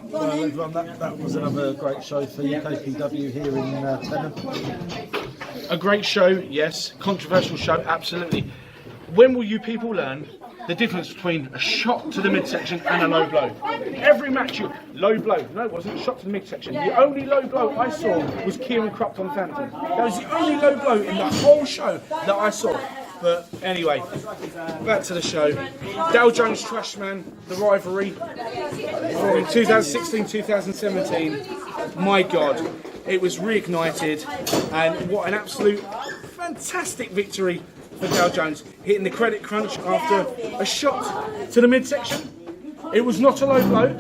Well, everyone, that was another great show for UKPW here in Tenham. A great show, yes. Controversial show, absolutely. When will you people learn the difference between a shot to the midsection and a low blow? Every match, low blow. No, it wasn't. Shot to the midsection. The only low blow I saw was Kieran Krupp on Phantom. That was the only low blow in the whole show that I saw. But anyway, back to the show. Dow Jones Trashman, the rivalry in 2016-2017. My God, it was reignited, and what an absolute fantastic victory for Dow Jones, hitting the credit crunch after a shot to the midsection. It was not a low blow.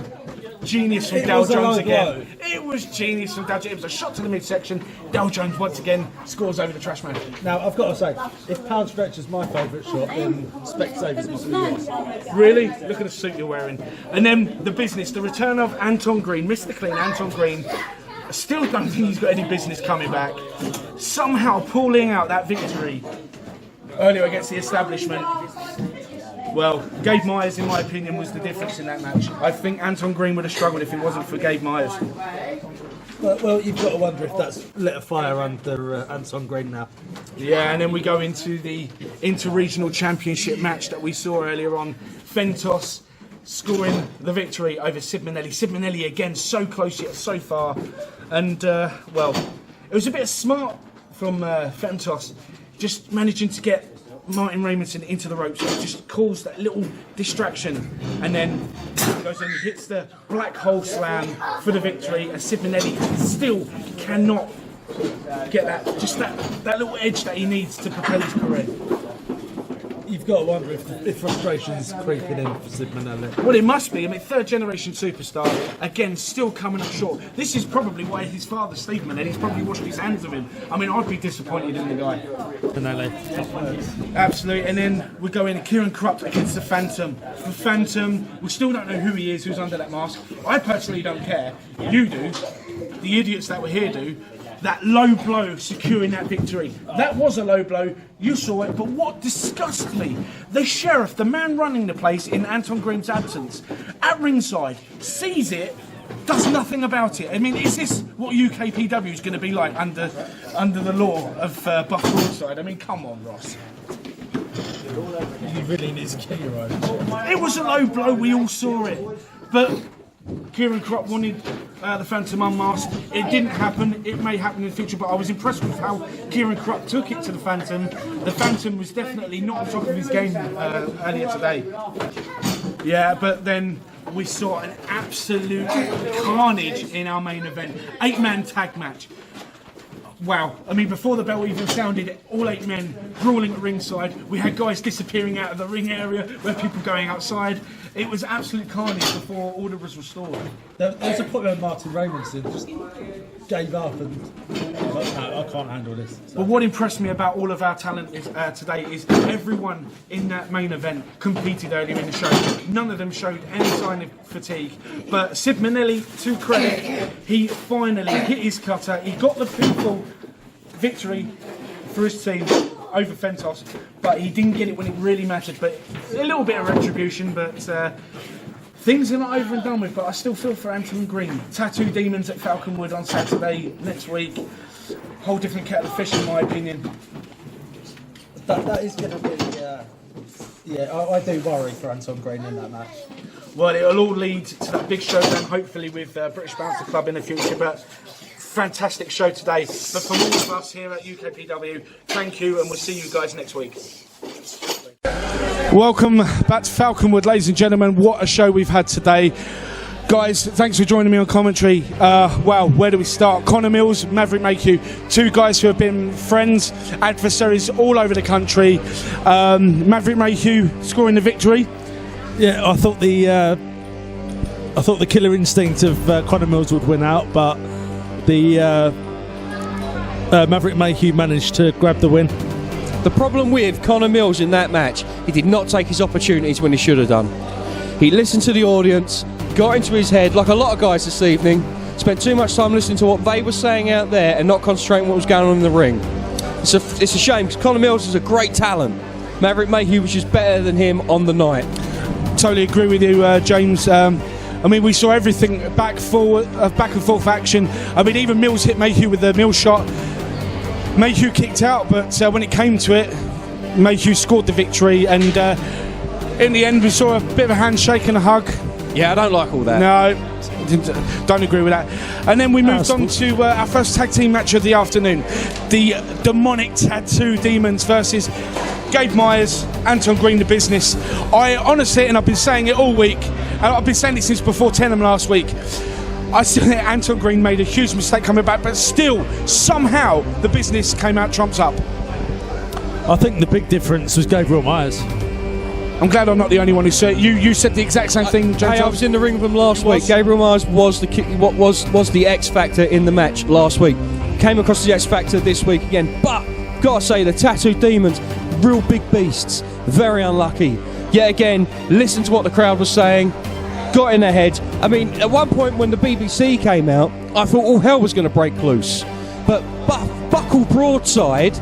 Genius from Dow Jones again. It was genius from Dow Jones. It was a shot to the midsection. Dow Jones once again scores over the Trashman. Now, I've got to say, if Pound Stretch is my favourite shot, then Specsavers must be yours. Really? Look at the suit you're wearing. And then the business, the return of Anton Green, Mr. Clean Anton Green. I still don't think he's got any business coming back. Somehow pulling out that victory earlier against the establishment. Well, Gabe Myers, in my opinion, was the difference in that match. I think Anton Green would have struggled if it wasn't for Gabe Myers. Well, you've got to wonder if that's lit a fire under Anton Green now. Yeah, and then we go into the inter-regional championship match that we saw earlier on. Fentos scoring the victory over Sid Manelli. Sid Manelli again, so close yet so far. And, well, it was a bit smart from Fentos, just managing to get Martin Raymondson into the ropes. It just caused that little distraction, and then goes and hits the black hole slam for the victory, and Sid Manelli still cannot get that little edge that he needs to propel his career. You've got to wonder if frustration's creeping in for Sid Manelli. Well, it must be. I mean, third generation superstar, again, still coming up short. This is probably why his father, Steve Manelli's probably washed his hands of him. I mean, I'd be disappointed in the guy. Manelli. Absolutely. And then we go in Kieran Krupp against the Phantom. The Phantom, we still don't know who he is, who's under that mask. I personally don't care. You do. The idiots that were here do. That low blow securing that victory. That was a low blow, you saw it, but what disgusts me, the sheriff, the man running the place in Anton Green's absence, at ringside, sees it, does nothing about it. I mean, is this what UKPW is going to be like under the law of Buff Broadside? I mean, come on, Ross. You really need to get your own. It was a low blow, we all saw it, but Kieran Krupp wanted the Phantom unmasked. It didn't happen. It may happen in the future, but I was impressed with how Kieran Krupp took it to the Phantom. The Phantom was definitely not on top of his game earlier today. Yeah, but then we saw an absolute carnage in our main event. 8-man tag match. Wow, I mean, before the bell even sounded, all 8 men brawling at ringside. We had guys disappearing out of the ring area, where people going outside. It was absolute carnage before order was restored. There was a point where Martin Raymondson just gave up and I can't handle this. So. But what impressed me about all of our talent today is everyone in that main event competed earlier in the show. None of them showed any sign of fatigue. But Sid Manelli, to credit, he finally hit his cutter. He got the pinfall victory for his team over Fentos, but he didn't get it when it really mattered. But a little bit of retribution, but things are not over and done with. But I still feel for Anton Green. Tattoo Demons at Falconwood on Saturday next week. Whole different kettle of fish, in my opinion. That is going to be, I do worry for Anton Green in that match. Well, it'll all lead to that big showdown, hopefully with British Bouncer Club in the future. But fantastic show today. But from all of us here at UKPW, thank you, and we'll see you guys next week. Welcome back to Falconwood, ladies and gentlemen. What a show we've had today. Guys, thanks for joining me on commentary. Wow, where do we start? Connor Mills, Maverick Mayhew, 2 guys who have been friends, adversaries all over the country. Maverick Mayhew scoring the victory. Yeah, I thought the killer instinct of Connor Mills would win out, but the Maverick Mayhew managed to grab the win. The problem with Connor Mills in that match, he did not take his opportunities when he should have done. He listened to the audience, got into his head, like a lot of guys this evening, spent too much time listening to what they were saying out there and not concentrating on what was going on in the ring. It's a shame, because Connor Mills is a great talent. Maverick Mayhew was just better than him on the night. Totally agree with you, James. I mean, we saw everything back and forth action. I mean, even Mills hit Mayhew with the Mills shot. Mayhew kicked out, but when it came to it, Mayhew scored the victory, and in the end we saw a bit of a handshake and a hug. Yeah, I don't like all that. No, don't agree with that. And then we moved on to our first tag team match of the afternoon. The demonic Tattoo Demons versus Gabe Myers, Anton Green, the Business. I honestly, and I've been saying it all week, and I've been saying it since before Tenham last week, I still think Anton Green made a huge mistake coming back, but still, somehow, the Business came out trumps up. I think the big difference was Gabriel Myers. I'm glad I'm not the only one who said it. You said the exact same thing, James. Hey, I was in the ring with him last week. Gabriel Myers was the X factor in the match last week. Came across the X factor this week again, but gotta say the Tattoo Demons, real big beasts, very unlucky. Yet again, listen to what the crowd was saying. Got in their head. I mean, at one point when the BBC came out, I thought all hell was going to break loose. But Buckle Broadside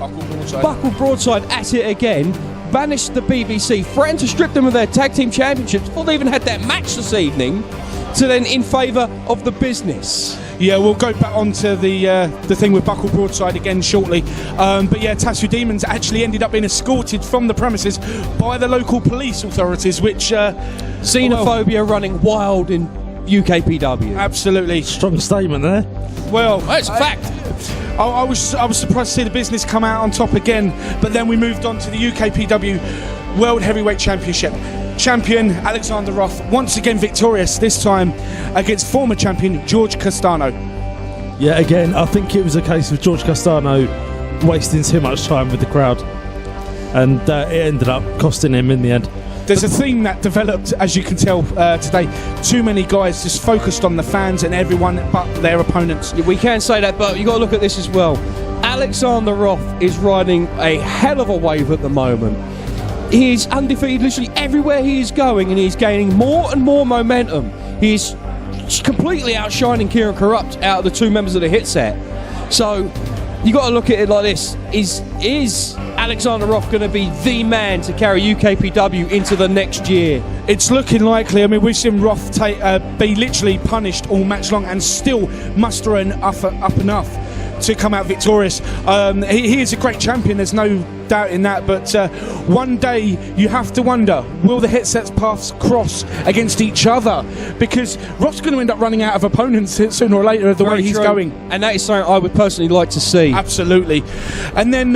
at it again, banished the BBC, threatened to strip them of their tag team championships before they even had their match this evening, to then in favour of the Business. Yeah, we'll go back onto the thing with Buckle Broadside again shortly. But yeah, Tattoo Demons actually ended up being escorted from the premises by the local police authorities, which xenophobia running wild in UKPW. Absolutely. Strong statement there. Well, that's a fact. I was surprised to see the Business come out on top again, but then we moved on to the UKPW World Heavyweight Championship. Champion Alexander Roth, once again victorious, this time against former champion George Castano. Yeah, again, I think it was a case of George Castano wasting too much time with the crowd, and it ended up costing him in the end. There's a theme that developed, as you can tell today. Too many guys just focused on the fans and everyone but their opponents. We can say that, but you've got to look at this as well. Alexander Roth is riding a hell of a wave at the moment. He is undefeated literally everywhere he is going, and he's gaining more and more momentum. He's completely outshining Kieran Corrupt out of the two members of the hit set. So you got to look at it like this. Is Alexander Roth going to be the man to carry UKPW into the next year? It's looking likely. I mean, we've seen Roth be literally punished all match long and still muster up enough to come out victorious. He is a great champion, there's no doubt in that, but one day you have to wonder, will the hit sets paths cross against each other? Because Roth's going to end up running out of opponents sooner or later the way he's going. And that is something I would personally like to see. Absolutely. And then,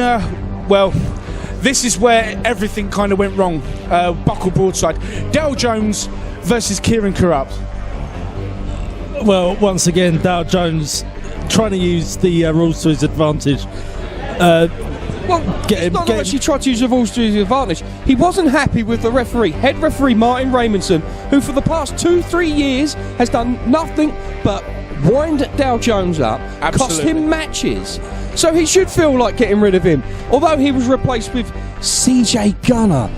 well, this is where everything kind of went wrong. Buckle Broadside. Dale Jones versus Kieran Corrupt. Well, once again, Dale Jones trying to use the rules to his advantage. He's not actually tried to use the rules to his advantage. He wasn't happy with the referee, head referee Martin Raymondson, who for the past 2-3 years has done nothing but wind Dale Jones up, cost him matches. So he should feel like getting rid of him. Although he was replaced with CJ Gunner.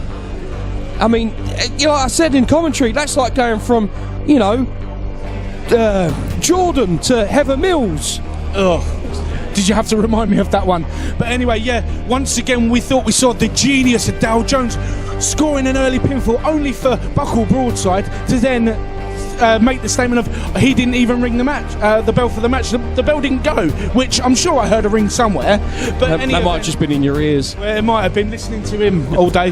I mean, you know, I said in commentary, that's like going from, you know, Jordan to Heather Mills. Did you have to remind me of that one? But anyway, yeah, once again we thought we saw the genius of Dale Jones scoring an early pinfall only for Buckle Broadside to then make the statement of he didn't even ring the match, the bell for the match. The bell didn't go, which I'm sure I heard a ring somewhere. But that might have just been in your ears. Well, it might have been listening to him all day.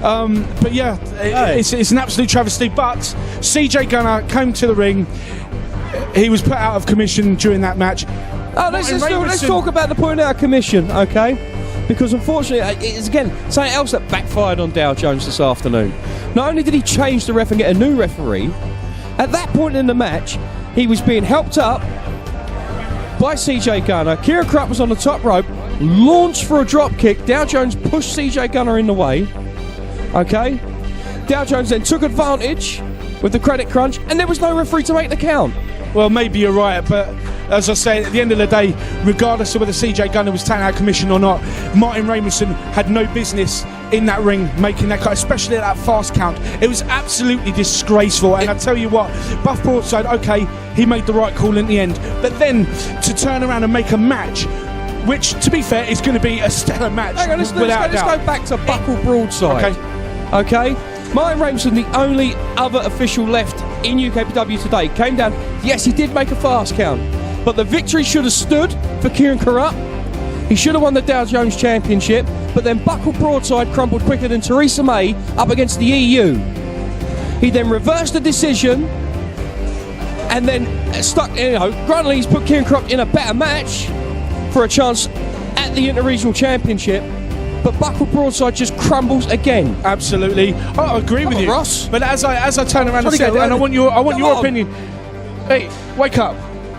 But yeah, it's an absolute travesty. But CJ Gunner came to the ring. He was put out of commission during that match. Let's talk about the point out of commission, okay? Because unfortunately, it's again something else that backfired on Dale Jones this afternoon. Not only did he change the ref and get a new referee, at that point in the match, he was being helped up by CJ Gunner. Kieran Krupp was on the top rope, launched for a drop kick. Dale Jones pushed CJ Gunner in the way, okay? Dale Jones then took advantage with the credit crunch, and there was no referee to make the count. Well, maybe you're right, but as I say, at the end of the day, regardless of whether CJ Gunner was taken out of commission or not, Martin Raymondson had no business in that ring making that cut, especially at that fast count. It was absolutely disgraceful, and I tell you what, Buff Broadside, okay, he made the right call in the end, but then to turn around and make a match, which, to be fair, is going to be a stellar match. Hang on, let's go back to Buckle Broadside. Okay. Martin Raymondson, the only other official left in UKPW today. Came down, yes, he did make a fast count, but the victory should have stood for Kieran Corrupt. He should have won the Dow Jones Championship, but then Buckle Broadside crumbled quicker than Theresa May up against the EU. He then reversed the decision and then granted he's put Kieran Corrupt in a better match for a chance at the Interregional Championship, but Buckle Broadside just crumbles again. Absolutely. I agree with you, Ross. But as I turn around and said, and I want your opinion. Hey, wake up.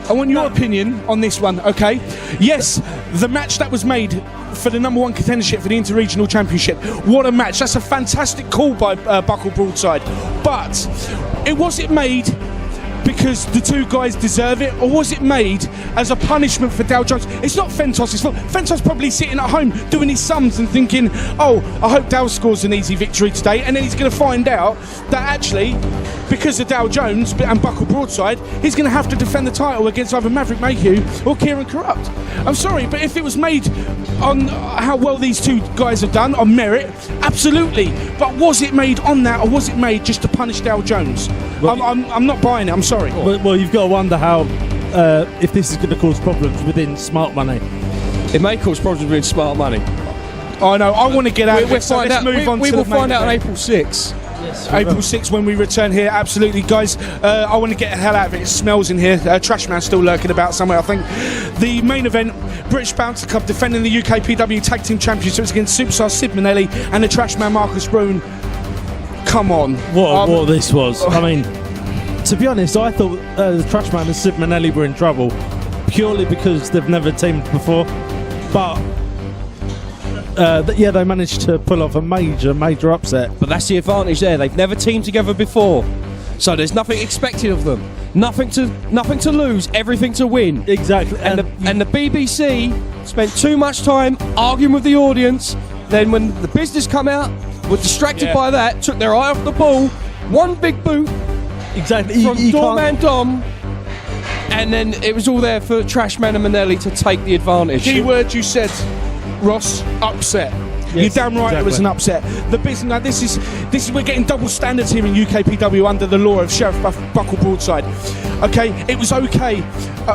I want your opinion on this one, okay? Yes, the match that was made for the number one contendership for the Interregional Championship. What a match. That's a fantastic call by Buckle Broadside. But was it made because the two guys deserve it, or was it made as a punishment for Dow Jones? It's not Fentos' fault. Fentos probably sitting at home doing his sums and thinking, oh, I hope Dow scores an easy victory today, and then he's going to find out that actually, because of Dow Jones and Buckle Broadside, he's going to have to defend the title against either Maverick Mayhew or Kieran Corrupt. I'm sorry, but if it was made on how well these two guys have done, on merit, absolutely. But was it made on that, or was it made just to punish Dow Jones? Well, I'm not buying it, I'm sorry. Well, you've got to wonder how, if this is going to cause problems within Smart Money. It may cause problems with Smart Money. I know, I want to get out of it, so let's move on to the main event. We will find out on April 6th. Yes, April 6th when we return here, absolutely, guys. I want to get the hell out of it. It smells in here. Trash Man's still lurking about somewhere, I think. The main event, British Bouncer Club defending the UKPW Tag Team Championships against Superstar Sid Manelli and the Trash Man Marcus Brown. Come on. What this was. I mean, to be honest, I thought the Trash Man and Sid Manelli were in trouble purely because they've never teamed before. But they managed to pull off a major upset. But that's the advantage there. They've never teamed together before, so there's nothing expected of them. Nothing to lose, everything to win. Exactly. And the BBC spent too much time arguing with the audience. Then when the business come out, were distracted by that, took their eye off the ball. One big boot. Exactly. From Doorman Dom. And then it was all there for Trashman and Manelli to take the advantage. Key word you said, Ross, upset. You're damn right, it was an upset. The business. Now this is we're getting double standards here in UKPW under the law of Sheriff Buckle Broadside. Okay, it was okay,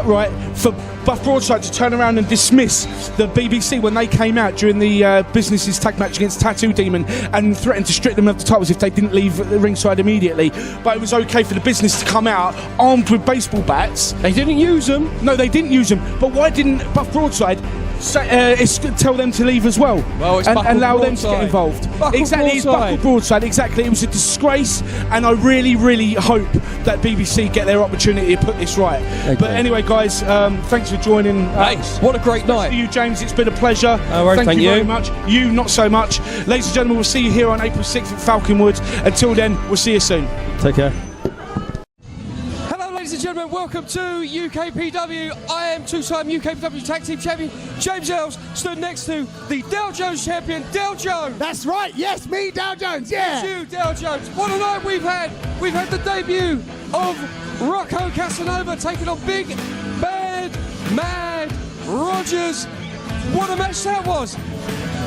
right, for Buff Broadside to turn around and dismiss the BBC when they came out during the business's tag match against Tattoo Demon and threatened to strip them of the titles if they didn't leave the ringside immediately. But it was okay for the business to come out armed with baseball bats. They didn't use them. No, they didn't use them. But why didn't Buff Broadside tell them to leave as well, and allow them to get involved? Exactly, it's Buckle Broadside. Exactly, it was a disgrace, and I really hope that BBC get their opportunity to put this right. Okay. But anyway, guys, thanks for joining. What a great night! To you, James, it's been a pleasure. Thank you very much. You, not so much. Ladies and gentlemen, we'll see you here on April 6th at Falconwood. Until then, we'll see you soon. Take care. Ladies and gentlemen, welcome to UKPW. I am two-time UKPW Tag Team Champion James Ells, stood next to the Dow Jones Champion, Dow Jones. That's right, yes, me, Dow Jones, yeah. It's you, Dow Jones. What a night we've had. We've had the debut of Rocco Casanova taking on Big Bad Mad Rogers. What a match that was.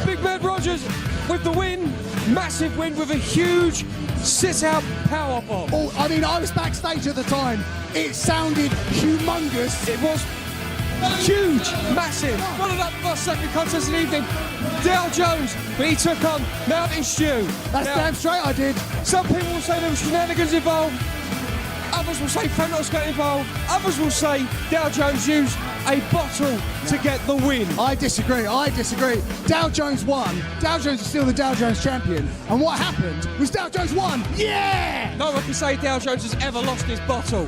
Big Mad Rogers with the win. Massive win with a huge sit-out powerbomb. Oh, I mean, I was backstage at the time. It sounded humongous. It was huge, massive. Followed up by second contest of the evening, Dow Jones, but he took on Mountain Stew. That's damn straight I did. Some people will say there was shenanigans involved. Others will say Fentos got involved. Others will say Dow Jones used a bottle to get the win. I disagree. Dow Jones won. Dow Jones is still the Dow Jones champion. And what happened was Dow Jones won. Yeah! No one can say Dow Jones has ever lost his bottle.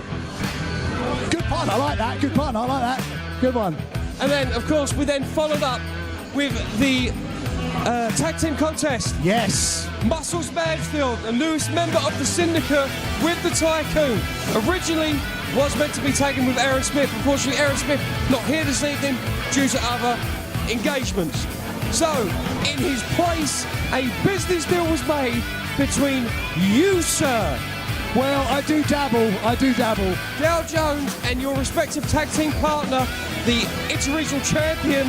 Good pun, I like that. Good one. And then, of course, we then followed up with the tag team contest. Yes. Muscles Mansfield, the newest member of the syndicate with the Tycoon. Originally was meant to be tagging with Aaron Smith. Unfortunately, Aaron Smith not here this evening due to other engagements. So, in his place, a business deal was made between you, sir. Well, I do dabble. Dow Jones and your respective tag team partner, the Interregional Champion,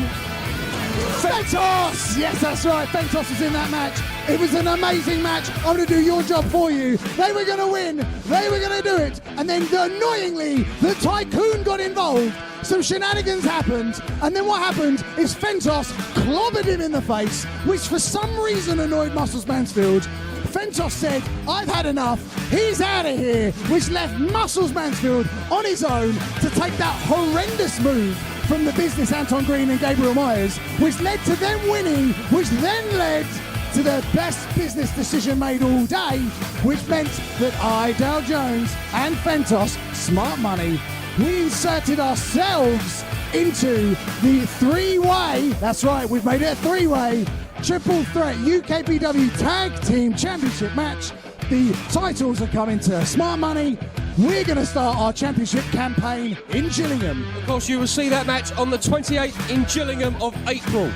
Fentos! Yes, that's right. Fentos was in that match. It was an amazing match. I'm going to do your job for you. They were going to win. They were going to do it. And then annoyingly, the Tycoon got involved. Some shenanigans happened. And then what happened is Fentos clobbered him in the face, which for some reason annoyed Muscles Mansfield. Fentos said, I've had enough. He's out of here, which left Muscles Mansfield on his own to take that horrendous move from the business Anton Green and Gabriel Myers, which led to them winning, which then led to the best business decision made all day, which meant that I, Dow Jones, and Fentos, Smart Money, we inserted ourselves into the three-way, that's right, we've made it a three-way, triple threat UKPW Tag Team Championship match. The titles are coming to Smart Money. We're going to start our championship campaign in Gillingham. Of course, you will see that match on the 28th in Gillingham of April.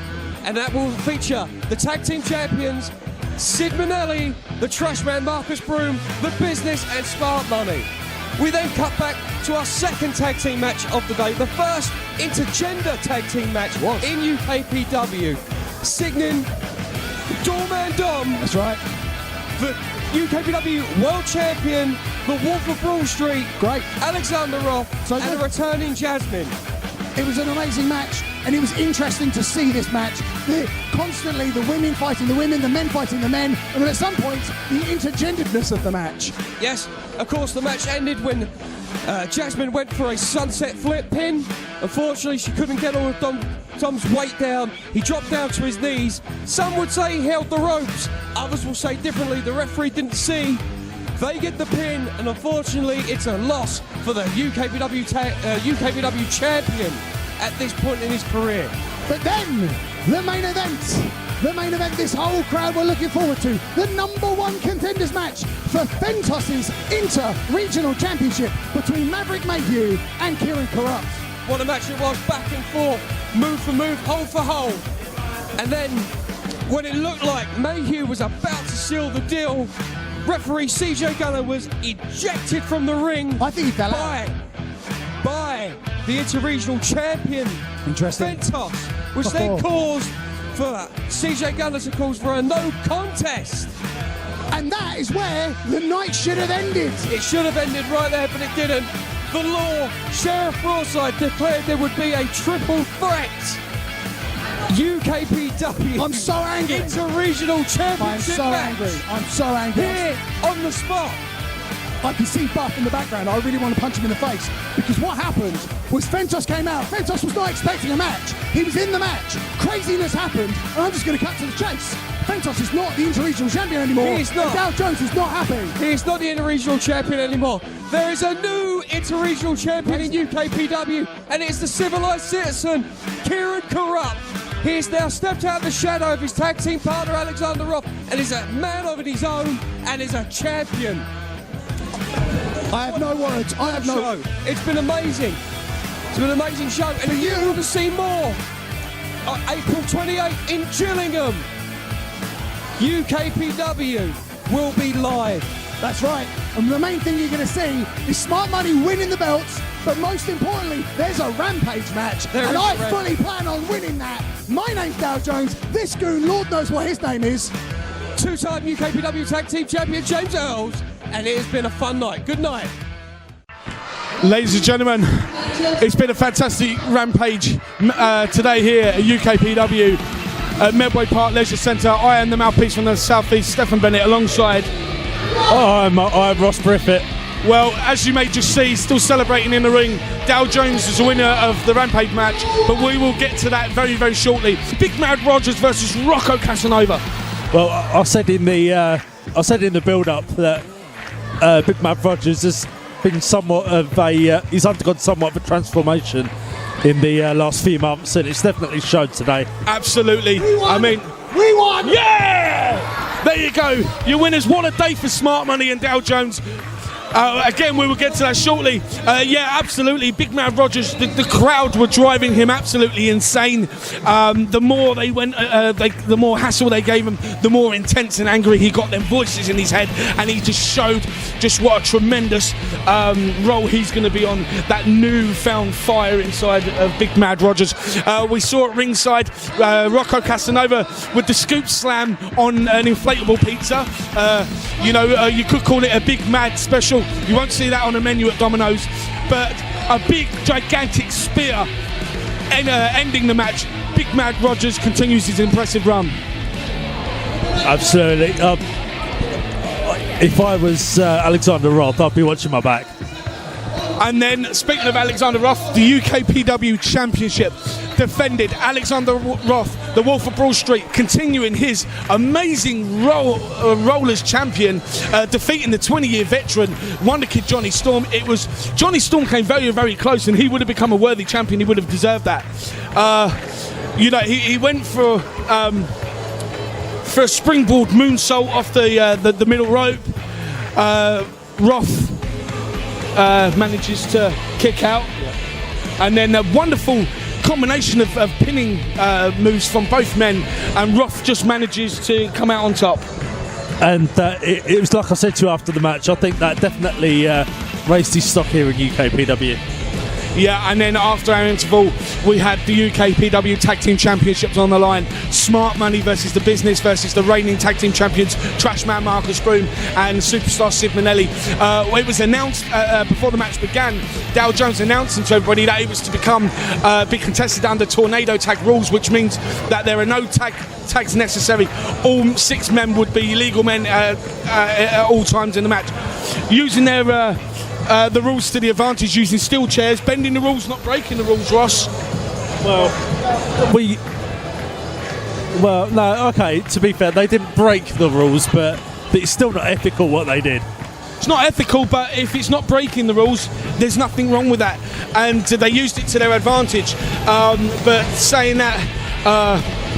And that will feature the tag team champions, Sid Manelli, the Trashman Marcus Broom, the Business and Smart Money. We then cut back to our second tag team match of the day, the first intergender tag team match in UKPW. Signing Doorman Dom. That's right. The UKPW World Champion, the Wolf of Broad Street. Great. Alexander Roth and the returning Jasmine. It was an amazing match, and it was interesting to see this match. Constantly the women fighting the women, the men fighting the men, and then at some point, the intergenderedness of the match. Yes, of course, the match ended when Jasmine went for a sunset flip pin. Unfortunately, she couldn't get all of Dom's weight down. He dropped down to his knees. Some would say he held the ropes. Others will say differently. The referee didn't see. They get the pin, and unfortunately, it's a loss for the UKPW champion at this point in his career. But then, the main event this whole crowd were looking forward to, the #1 contenders match for Fentos's inter-regional championship between Maverick Mayhew and Kieran Corrupt. What a match it was, back and forth, move for move, hold for hold. And then, when it looked like Mayhew was about to seal the deal, referee CJ Gunner was ejected from the ring. I think he fell out. By the inter-regional champion, Interesting. Fentos, which then caused for CJ Gunner to cause for a no contest. And that is where the night should have ended. It should have ended right there, but it didn't. The law, Sheriff Broadside declared there would be a triple threat UKPW. I'm so angry. Inter-regional championship match. I'm so angry. Here on the spot. I can see Buff in the background. I really want to punch him in the face, because what happened was Fentos came out. Fentos was not expecting a match. He was in the match. Craziness happened, and I'm just going to cut to the chase. Fentos is not the inter-regional champion anymore. He is not. And Dow Jones is not happy. He is not the inter-regional champion anymore. There is a new inter-regional champion in UKPW, and it's the civilised citizen, Kieran Corrupt. He has now stepped out of the shadow of his tag team partner, Alexander Roth, and is a man of his own, and is a champion. I have no words. I have no. Show. It's been amazing. It's been an amazing show, and if you want to see more, on April 28th in Gillingham, UKPW will be live. That's right. And the main thing you're going to see is Smart Money winning the belts, but most importantly, there's a Rampage match, and I fully plan on winning that. My name's Dow Jones. This goon, Lord knows what his name is. Two-time UKPW Tag Team Champion James Earls, and it has been a fun night. Good night. Ladies and gentlemen, it's been a fantastic Rampage today here at UKPW at Medway Park Leisure Centre. I am the mouthpiece from the South East, Stephen Bennett, alongside... I'm Ross Briffett. Well, as you may just see, still celebrating in the ring, Dow Jones is the winner of the Rampage match, but we will get to that very, very shortly. Big Mad Rogers versus Rocco Casanova. Well, I said in the build-up that Big Mad Rogers has been somewhat of a he's undergone somewhat of a transformation in the last few months, and it's definitely showed today. Absolutely. We won. We won! Yeah! There you go. Your winners. What a day for Smart Money and Dow Jones. Again, we will get to that shortly. Yeah, absolutely. Big Mad Rogers, the crowd were driving him absolutely insane. The more they went, the more hassle they gave him, the more intense and angry he got. Them voices in his head, and he just showed just what a tremendous role he's going to be on. That newfound fire inside of Big Mad Rogers. We saw at ringside Rocco Casanova with the scoop slam on an inflatable pizza. You could call it a Big Mad special. You won't see that on the menu at Domino's, but a big, gigantic spear ending the match. Big Mad Rogers continues his impressive run. Absolutely. If I was Alexander Roth, I'd be watching my back. And then, speaking of Alexander Roth, the UKPW Championship defended. Alexander Roth, the Wolf of Broad Street, continuing his amazing role as champion, defeating the 20-year veteran, Wonder Kid Johnny Storm. Johnny Storm came very, very close, and he would have become a worthy champion. He would have deserved that. He went for a springboard moonsault off the middle rope. Roth manages to kick out, and then a wonderful combination of pinning moves from both men, and Roth just manages to come out on top. And it was like I said to you after the match, I think that definitely raised his stock here in UKPW. Yeah, and then after our interval, we had the UKPW Tag Team Championships on the line. Smart Money versus The Business versus the reigning Tag Team Champions, Trashman Marcus Broom and Superstar Sid Manelli. It was announced before the match began, Dow Jones announcing to everybody that it was to be contested under Tornado Tag rules, which means that there are no tags necessary. All 6 men would be legal men at all times in the match. Using their the rules to the advantage, using steel chairs, bending the rules, not breaking the rules, Ross. No, okay, to be fair, they didn't break the rules, but it's still not ethical what they did. It's not ethical, but if it's not breaking the rules, there's nothing wrong with that. And they used it to their advantage. But saying that,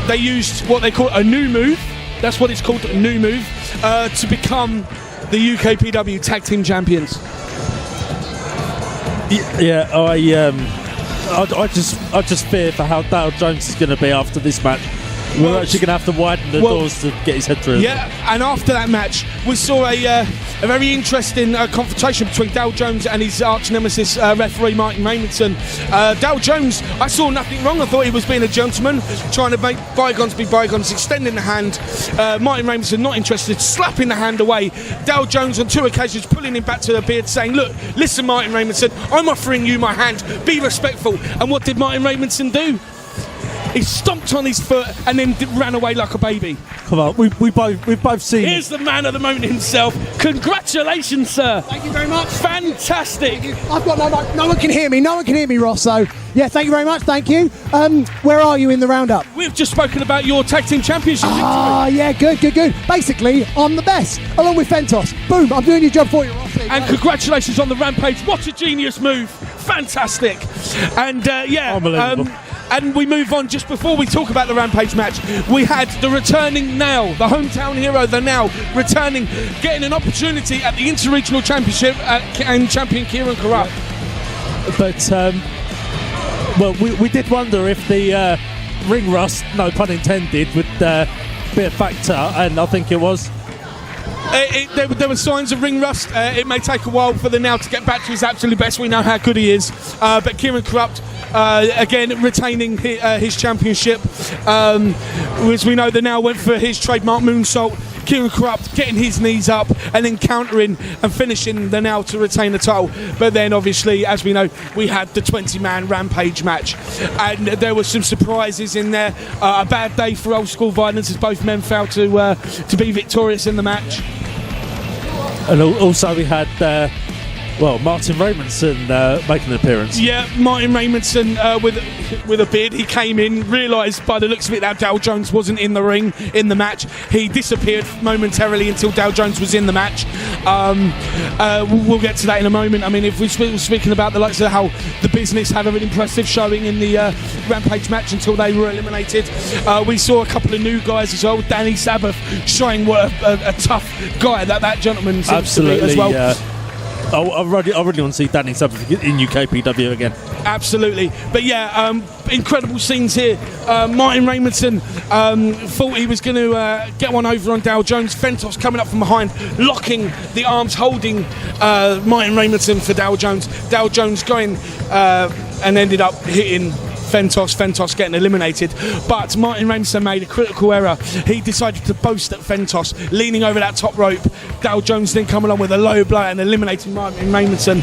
they used what they call a new move, that's what it's called, a new move, to become the UKPW Tag Team Champions. Yeah, I just fear for how Dale Jones is going to be after this match. We're actually going to have to widen the doors to get his head through. Yeah, and after that match, we saw a very interesting confrontation between Dale Jones and his arch nemesis, referee Martin Raymondson. Dale Jones, I saw nothing wrong. I thought he was being a gentleman, trying to make bygones be bygones, extending the hand. Martin Raymondson not interested, slapping the hand away. Dale Jones on 2 occasions pulling him back to the beard, saying, "Look, listen, Martin Raymondson, I'm offering you my hand. Be respectful." And what did Martin Raymondson do? He stomped on his foot and then ran away like a baby. Come on, we've both seen. Here's the man of the moment himself. Congratulations, sir. Thank you very much. Fantastic. I've got no one can hear me. No one can hear me, Ross. So yeah, thank you very much. Thank you. Where are you in the roundup? We've just spoken about your tag team championship victory. Yeah, good. Basically, I'm the best, along with Fentos. Boom, I'm doing your job for you, Ross. And congratulations on the Rampage. What a genius move. Fantastic. And unbelievable. And we move on. Just before we talk about the Rampage match, we had the returning Now, the hometown hero, the Now, returning, getting an opportunity at the Inter-Regional Championship and champion Kieran Corrupt. But, we did wonder if the ring rust, no pun intended, would be a factor, and I think it was. There were signs of ring rust. It may take a while for the Now to get back to his absolute best. We know how good he is. But Kieran Corrupt, again, retaining his championship. As we know, the Now went for his trademark moonsault. Kieran Corrupt getting his knees up and then countering and finishing the Now to retain the title. But then, obviously, as we know, we had the 20-man Rampage match. And there were some surprises in there. A bad day for Old School Violence as both men failed to be victorious in the match. And also we had Martin Raymondson making an appearance. Yeah, Martin Raymondson with a beard. He came in, realised by the looks of it that Dale Jones wasn't in the ring in the match. He disappeared momentarily until Dale Jones was in the match. We'll get to that in a moment. I mean, if we're speaking about the likes of how the Business had an impressive showing in the Rampage match until they were eliminated. We saw a couple of new guys as well. Danny Sabbath showing what a tough guy that gentleman seems to be as well. I really want to see Danny Sabbath in UKPW again. Absolutely. But yeah, incredible scenes here. Martin Raymondson thought he was going to get one over on Dow Jones. Fentos coming up from behind, locking the arms, holding Martin Raymondson for Dow Jones. Dow Jones going and ended up hitting Fentos getting eliminated, but Martin Raymondson made a critical error. He decided to boast at Fentos, leaning over that top rope. Dow Jones then come along with a low blow and eliminating Martin Raymondson.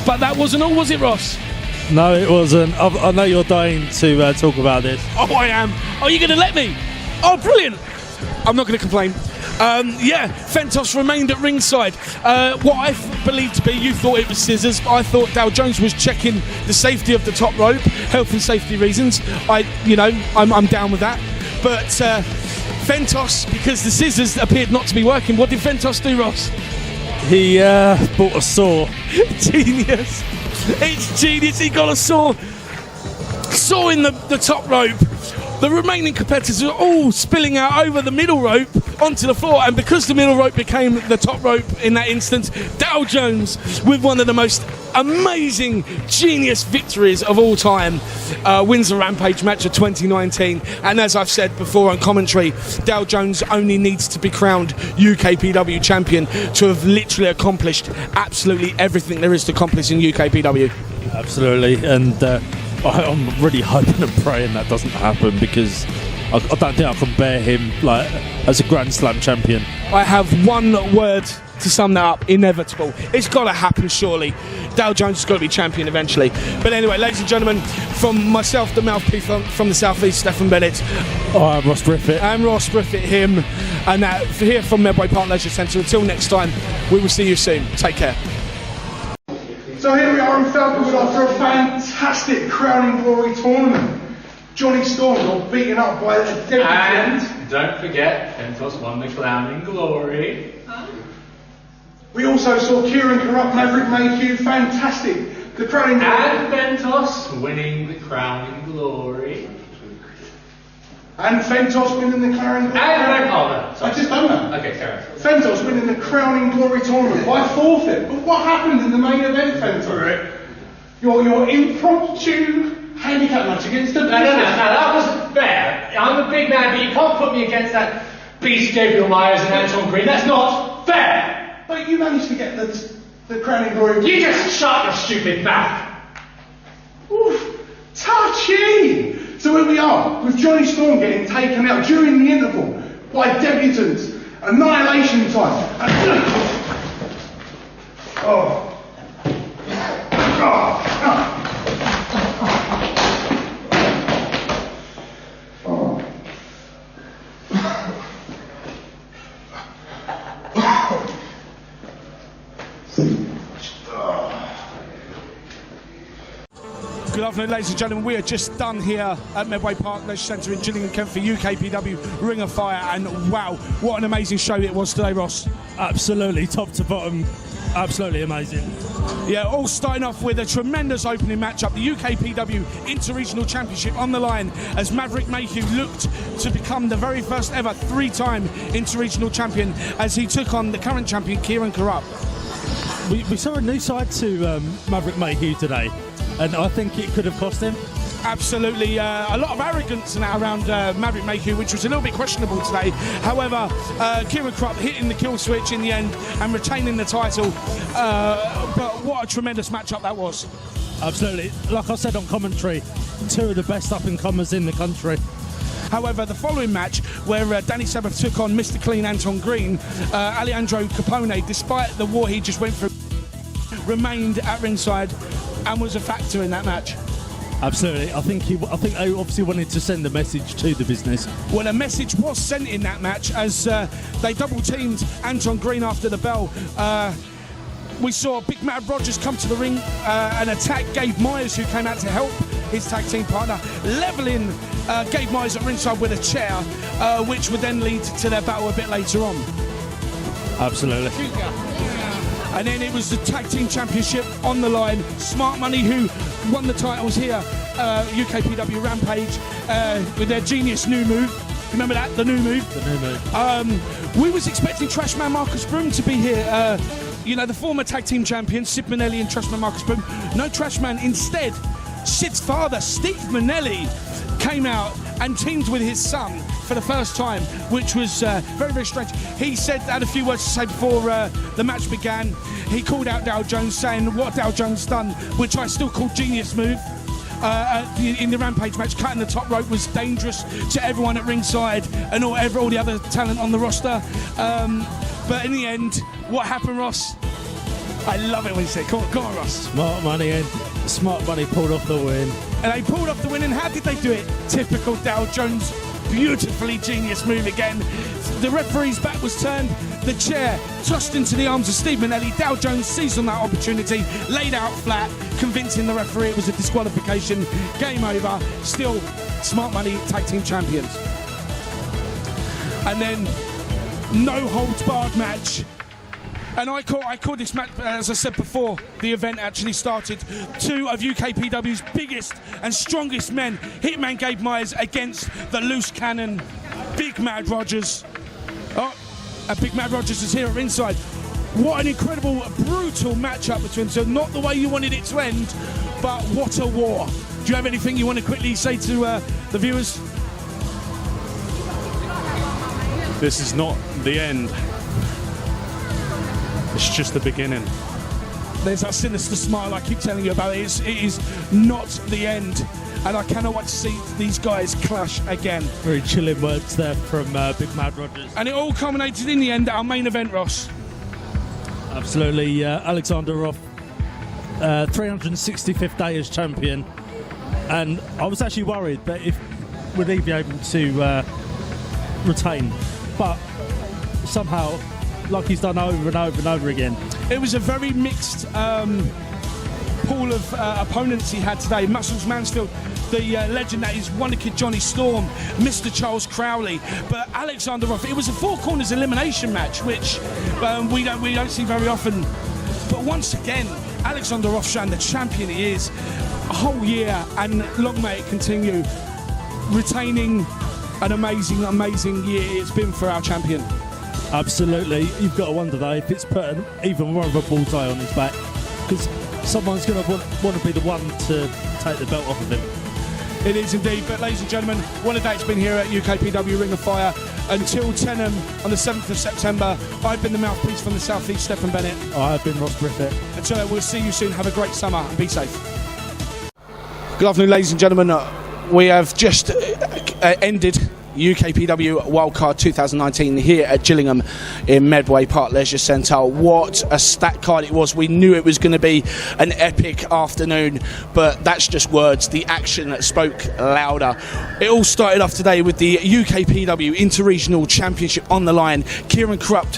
But that wasn't all, was it, Ross? No, it wasn't. I know you're dying to talk about this. Oh, I am. Are you going to let me? Oh, brilliant. I'm not going to complain. Fentos remained at ringside. What I believed to be, you thought it was scissors, but I thought Dow Jones was checking the safety of the top rope, health and safety reasons. I'm down with that. But Fentos, because the scissors appeared not to be working, what did Fentos do, Ross? He bought a saw. Genius. It's genius. He got a saw in the top rope. The remaining competitors are all spilling out over the middle rope onto the floor, and because the middle rope became the top rope in that instance, Dow Jones, with one of the most amazing, genius victories of all time, wins the Rampage match of 2019. And as I've said before on commentary, Dow Jones only needs to be crowned UKPW champion to have literally accomplished absolutely everything there is to accomplish in UKPW. Absolutely, and I'm really hoping and praying that doesn't happen, because I don't think I can bear him as a Grand Slam champion. I have one word to sum that up: inevitable. It's got to happen, surely. Dow Jones has got to be champion eventually. But anyway, ladies and gentlemen, from myself, the mouthpiece from the South East, Stefan Bennett. I'm Ross Griffith. I'm Ross Griffith, him. And here from Medway Park Leisure Centre. Until next time, we will see you soon. Take care. So here we are in Falconwood after a fantastic Crowning Glory tournament. Johnny Storm got beaten up by a debutant. And don't forget, Fentos won the Crowning Glory. We also saw Kieran Corrupt, Maverick Mayhew, fantastic. The Crowning Glory. And Fentos winning the Crowning Glory. And Fentos winning the Crowning Glory. I just done that. Okay, carry on. Fentos winning the Crowning Glory tournament by forfeit. But what happened in the main event, Fentos? Your impromptu handicap match against the No, that wasn't fair. I'm a big man, but you can't put me against that beast Gabriel Myers and Anton Green. That's not fair. But you managed to get the Crowning Glory. You just shut your stupid mouth. Oof, touchy. So here we are, with Johnny Storm getting taken out during the interval by debutants. Annihilation time. Good afternoon, ladies and gentlemen. We are just done here at Medway Park Leisure Centre in Gillingham, Kent for UKPW Ring of Fire, and wow, what an amazing show it was today, Ross. Absolutely, top to bottom, absolutely amazing. Yeah, all starting off with a tremendous opening matchup, the UKPW Inter-Regional Championship on the line, as Maverick Mayhew looked to become the very first ever three-time Inter-Regional Champion as he took on the current champion, Kieran Corrupt. We saw a new side to Maverick Mayhew today, and I think it could have cost him. Absolutely, a lot of arrogance now around Maverick Mayhew, which was a little bit questionable today. However, Kieran Corrupt hitting the kill switch in the end and retaining the title. But what a tremendous matchup that was. Absolutely. Like I said on commentary, two of the best up-and-comers in the country. However, the following match, where Danny Sabbath took on Mr. Clean Anton Green, Alejandro Capone, despite the war he just went through, remained at ringside and was a factor in that match. Absolutely. I think they obviously wanted to send a message to the business. Well, a message was sent in that match as they double-teamed Anton Green after the bell. We saw Big Matt Rogers come to the ring and attack Gabe Myers, who came out to help his tag team partner, levelling Gabe Myers at ringside with a chair, which would then lead to their battle a bit later on. Absolutely. And then it was the tag team championship on the line. Smart Money, who won the titles here, UKPW Rampage, with their genius new move. Remember that? The new move? The new move. We was expecting Trashman Marcus Broom to be here. you know, the former tag team champions, Sid Manelli and Trashman Marcus Boom. No Trashman. Instead, Sid's father, Steve Manelli, came out and teamed with his son for the first time, which was very, very strange. He had a few words to say before the match began. He called out Dow Jones, saying what Dow Jones done, which I still call genius move. In the Rampage match, cutting the top rope was dangerous to everyone at ringside and all the other talent on the roster. But in the end, what happened, Ross? I love it when you say it. Come on, Ross. Smart Money pulled off the win. And they pulled off the win, and how did they do it? Typical Dow Jones, beautifully genius move again. The referee's back was turned, the chair tossed into the arms of Steve Manelli. Dow Jones seized on that opportunity, laid out flat, convincing the referee it was a disqualification. Game over. Still, Smart Money tag team champions. And then, no holds barred match. And I call this match, as I said before, the event actually started. Two of UKPW's biggest and strongest men, Hitman Gabe Myers against the loose cannon, Big Mad Rogers. Oh, and Big Mad Rogers is here at ringside. What an incredible, brutal matchup between them. Not the way you wanted it to end, but what a war. Do you have anything you want to quickly say to the viewers? This is not the end. It's just the beginning. There's that sinister smile I keep telling you about. It is not the end. And I cannot wait to see these guys clash again. Very chilling words there from Big Mad Rogers. And it all culminated in the end at our main event, Ross. Absolutely. Alexander Roth, 365th day as champion. And I was actually worried that if would he be able to retain. But somehow, like he's done over and over and over again. It was a very mixed pool of opponents he had today. Muscles Mansfield, the legend that is Wonder Kid Johnny Storm, Mr. Charles Crowley, but Alexander Roth. It was a four corners elimination match, which we don't see very often. But once again, Alexander Roth showing the champion he is a whole year, and long may it continue, retaining an amazing, amazing year it's been for our champion. Absolutely. You've got to wonder though if it's put even more of a bullseye on his back, because someone's going to want to be the one to take the belt off of him. It is indeed. But ladies and gentlemen, what a day it's been here at UKPW Ring of Fire. Until Tenham on the 7th of September, I've been the mouthpiece from the South East, Stephen Bennett. I've been Ross Griffith. Until then, we'll see you soon. Have a great summer and be safe. Good afternoon, ladies and gentlemen. We have just ended UKPW Wildcard 2019 here at Gillingham in Medway Park Leisure Centre. What a stat card it was. We knew it was going to be an epic afternoon, but that's just words. The action that spoke louder. It all started off today with the UKPW Interregional Championship on the line. Kieran Krupp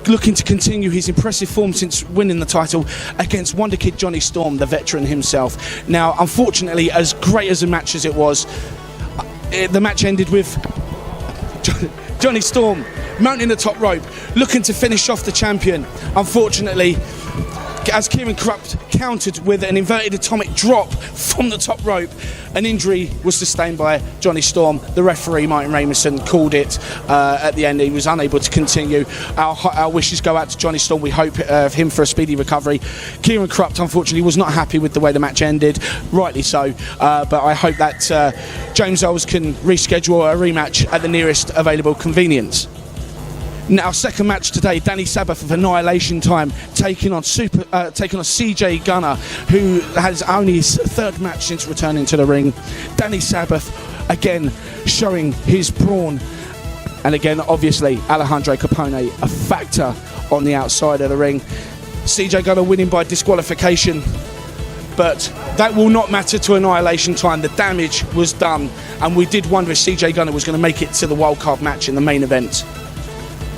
looking to continue his impressive form since winning the title against Wonder Kid Johnny Storm, the veteran himself. Now, unfortunately, as great as a match as it was, the match ended with Johnny Storm mounting the top rope, looking to finish off the champion. Unfortunately, as Kieran Krupp countered with an inverted atomic drop from the top rope, an injury was sustained by Johnny Storm. The referee, Martin Ramerson, called it at the end. He was unable to continue. Our wishes go out to Johnny Storm. We hope of him for a speedy recovery. Kieran Krupp, unfortunately, was not happy with the way the match ended. Rightly so. But I hope that James Earls can reschedule a rematch at the nearest available convenience. Now, second match today, Danny Sabbath of Annihilation Time taking on CJ Gunner, who has only his third match since returning to the ring. Danny Sabbath again showing his brawn, and again obviously Alejandro Capone a factor on the outside of the ring. CJ Gunner winning by disqualification, but that will not matter to Annihilation Time. The damage was done, and we did wonder if CJ Gunner was going to make it to the wildcard match in the main event.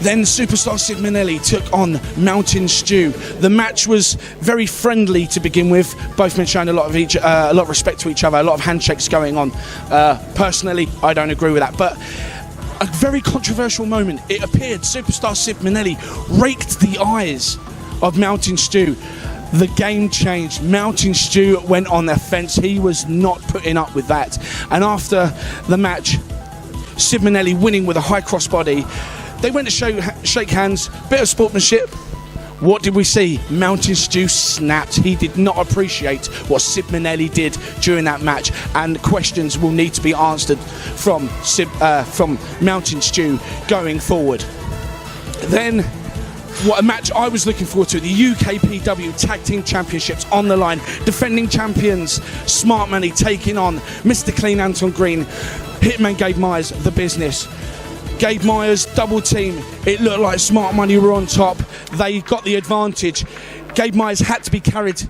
Then superstar Sid Manelli took on Mountain Stew. The match was very friendly to begin with. Both men showing a lot of respect to each other, a lot of handshakes going on. Personally, I don't agree with that, but a very controversial moment. It appeared superstar Sid Manelli raked the eyes of Mountain Stew. The game changed. Mountain Stew went on the fence. He was not putting up with that. And after the match, Sid Manelli winning with a high crossbody. They went to shake hands, bit of sportsmanship. What did we see? Mountain Stew snapped. He did not appreciate what Sid Manelli did during that match, and questions will need to be answered from Mountain Stew going forward. Then, what a match I was looking forward to, the UKPW Tag Team Championships on the line. Defending champions, Smart Money taking on Mr. Clean Anton Green. Hitman Gabe Myers, the business. Gabe Myers, double team. It looked like Smart Money were on top. They got the advantage. Gabe Myers had to be carried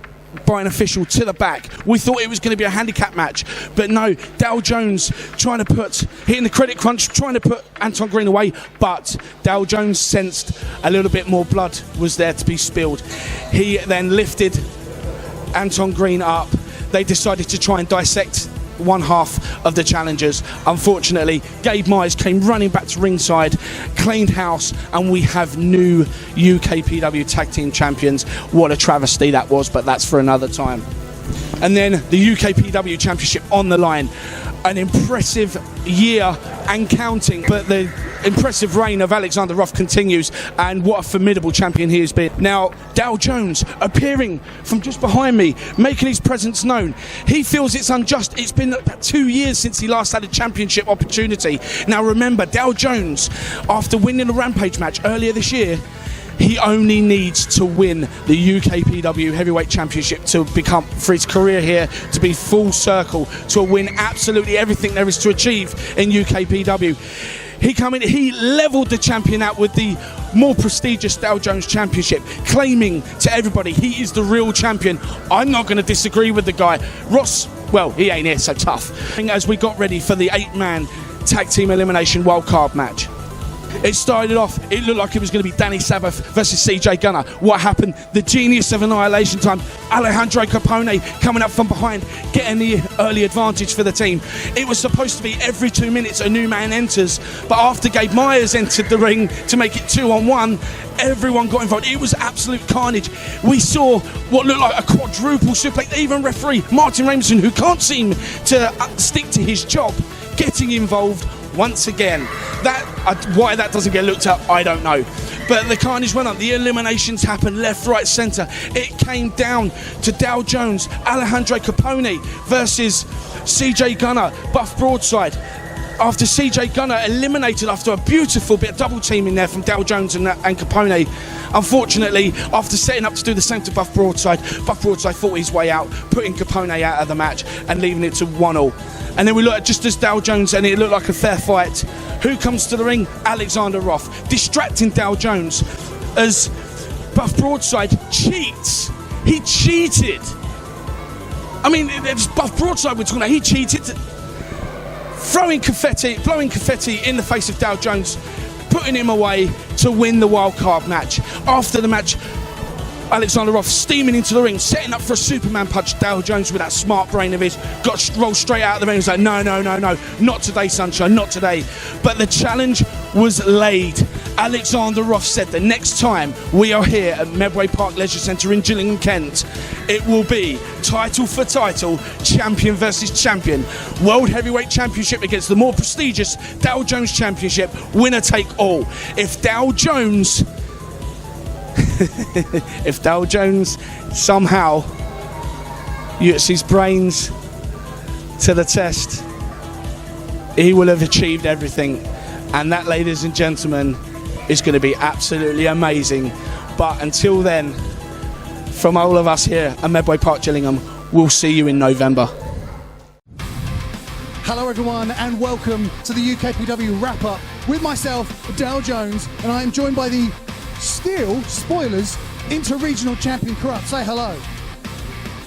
by an official to the back. We thought it was going to be a handicap match, but no, Dale Jones hitting the credit crunch, trying to put Anton Green away, but Dale Jones sensed a little bit more blood was there to be spilled. He then lifted Anton Green up. They decided to try and dissect one half of the challengers. Unfortunately, Gabe Myers came running back to ringside, cleaned house, and we have new UKPW Tag Team Champions. What a travesty that was, but that's for another time. And then the UKPW Championship on the line. An impressive year and counting, but the impressive reign of Alexander Ruff continues, and what a formidable champion he has been. Now, Dale Jones appearing from just behind me, making his presence known. He feels it's unjust. It's been about 2 years since he last had a championship opportunity. Now remember, Dale Jones, after winning a Rampage match earlier this year, he only needs to win the UKPW Heavyweight Championship for his career here to be full circle, to win absolutely everything there is to achieve in UKPW. He levelled the champion out with the more prestigious Dale Jones Championship, claiming to everybody he is the real champion. I'm not going to disagree with the guy. Ross, well, he ain't here, so tough. As we got ready for the 8-man tag team elimination wildcard match. It started off, it looked like it was going to be Danny Sabbath versus CJ Gunner. What happened? The genius of Annihilation Time, Alejandro Capone coming up from behind, getting the early advantage for the team. It was supposed to be every 2 minutes a new man enters, but after Gabe Myers entered the ring to make it 2-on-1, everyone got involved. It was absolute carnage. We saw what looked like a quadruple suplex. Even referee Martin Rameson, who can't seem to stick to his job, getting involved once again. Why that doesn't get looked at, I don't know. But the carnage went on. The eliminations happened left, right, centre. It came down to Dale Jones, Alejandro Capone versus CJ Gunner, Buff Broadside. After CJ Gunner eliminated after a beautiful bit of double teaming there from Dale Jones and Capone, unfortunately, after setting up to do the same to Buff Broadside fought his way out, putting Capone out of the match and leaving it to 1-1. And then we looked at just as Dale Jones, and it looked like a fair fight. Who comes to the ring? Alexander Ruff, distracting Dale Jones as Buff Broadside cheats. He cheated. I mean, it's Buff Broadside we're talking about. He cheated. Blowing confetti in the face of Dale Jones, putting him away to win the wildcard match. After the match, Alexander Ruff steaming into the ring, setting up for a Superman punch. Dale Jones, with that smart brain of his, got rolled straight out of the ring. He was like, no, not today, sunshine, not today. But the challenge was laid. Alexander Ruff said the next time we are here at Medway Park Leisure Centre in Gillingham, Kent, it will be title for title, champion versus champion. World Heavyweight Championship against the more prestigious Dale Jones Championship, winner take all. If Dale Jones somehow puts his brains to the test, he will have achieved everything. And that, ladies and gentlemen, is going to be absolutely amazing. But until then, from all of us here at Medway Park Gillingham, we'll see you in November. Hello everyone and welcome to the UKPW wrap-up with myself, Dale Jones, and I am joined by the still, spoilers, inter-regional champion Corrupt. Say hello.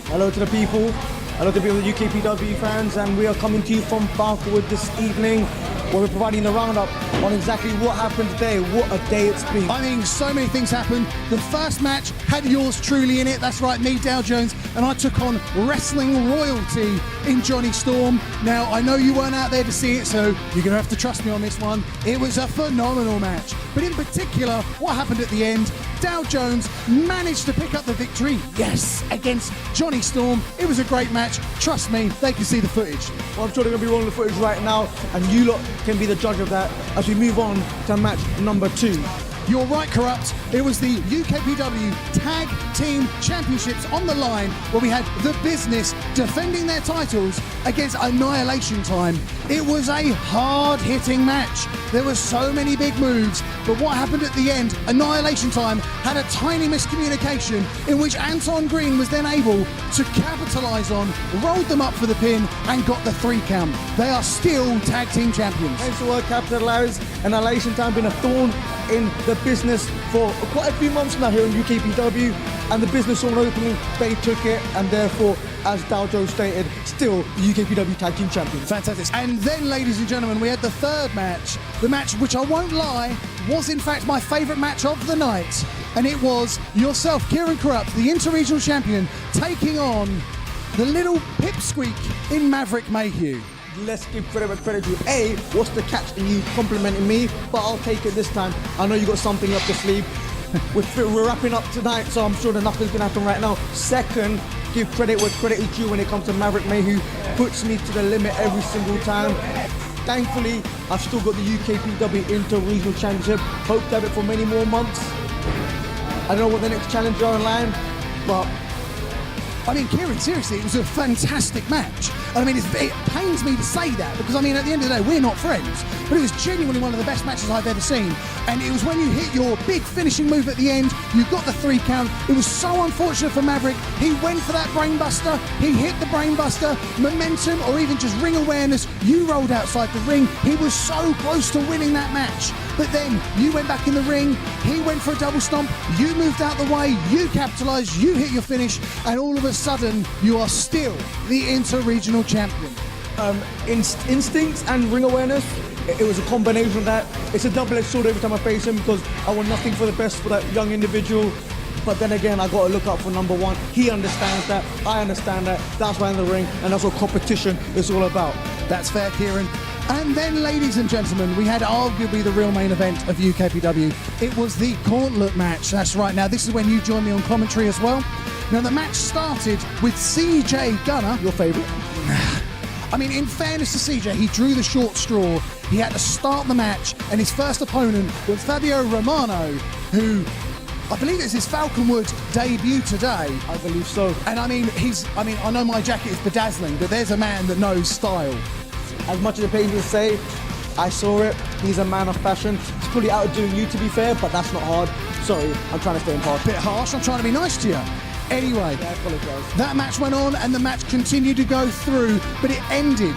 Hello to the people. Hello to the UKPW fans, and we are coming to you from Barkerwood this evening, where we're providing a roundup on exactly what happened today. What a day it's been. I mean, so many things happened. The first match had yours truly in it. That's right, me, Dale Jones, and I took on wrestling royalty in Johnny Storm. Now, I know you weren't out there to see it, so you're going to have to trust me on this one. It was a phenomenal match. But in particular, what happened at the end, Dale Jones managed to pick up the victory, yes, against Johnny Storm. It was a great match. Trust me, they can see the footage. Well, I'm sure they're going to be rolling the footage right now, and you lot can be the judge of that as we move on to match number 2. You're right, Corrupt. It was the UKPW Tag Team Championships on the line, where we had The Business defending their titles against Annihilation Time. It was a hard-hitting match. There were so many big moves, but what happened at the end, Annihilation Time had a tiny miscommunication in which Anton Green was then able to capitalise on, rolled them up for the pin, and got the 3 count. They are still Tag Team Champions. Thanks to capitalised. Annihilation Time been a thorn in the business for quite a few months now here in UKPW, and the business saw an opening, they took it, and therefore, as Dojo stated, still the UKPW Tag Team Champions. Fantastic. And then, ladies and gentlemen, we had the third match, the match which I won't lie was in fact my favourite match of the night, and it was yourself, Kieran Corrupt, the Inter-Regional Champion, taking on the little pipsqueak in Maverick Mayhew. Let's give credit where credit due. A, what's the catch in you complimenting me? But I'll take it this time. I know you got something up the sleeve. We're wrapping up tonight, so I'm sure that nothing's going to happen right now. Second, give credit where credit is due when it comes to Maverick Mayhew. Puts me to the limit every single time. Thankfully, I've still got the UKPW Inter-Regional Championship. Hope to have it for many more months. I don't know what the next challenge are online, but I mean, Kieran, seriously, it was a fantastic match. And I mean, it pains me to say that because, I mean, at the end of the day, we're not friends. But it was genuinely one of the best matches I've ever seen. And it was when you hit your big finishing move at the end, you got the 3 count. It was so unfortunate for Maverick. He went for that brainbuster. He hit the brainbuster. Momentum or even just ring awareness. You rolled outside the ring. He was so close to winning that match. But then you went back in the ring. He went for a double stomp. You moved out the way. You capitalised. You hit your finish. And all of a sudden, you are still the Inter-Regional Champion. Instincts and ring awareness, it was a combination of that. It's a double-edged sword every time I face him because I want nothing for the best for that young individual. But then again, I got to look out for number one. He understands that. I understand that. That's why in the ring, and that's what competition is all about. That's fair, Kieran. And then, ladies and gentlemen, we had arguably the real main event of UKPW. It was the Gauntlet match. That's right. Now, this is when you join me on commentary as well. Now, the match started with CJ Gunner, your favourite. I mean, in fairness to CJ, he drew the short straw. He had to start the match, and his first opponent was Fabio Romano, who I believe it's his Falconwood debut today. I believe so. And I mean, I know my jacket is bedazzling, but there's a man that knows style. As much as it pains me to say, I saw it. He's a man of fashion. He's probably outdoing you, to be fair, but that's not hard. Sorry, I'm trying to stay impartial. Bit harsh, I'm trying to be nice to you. Anyway, I apologise. That match went on and the match continued to go through, but it ended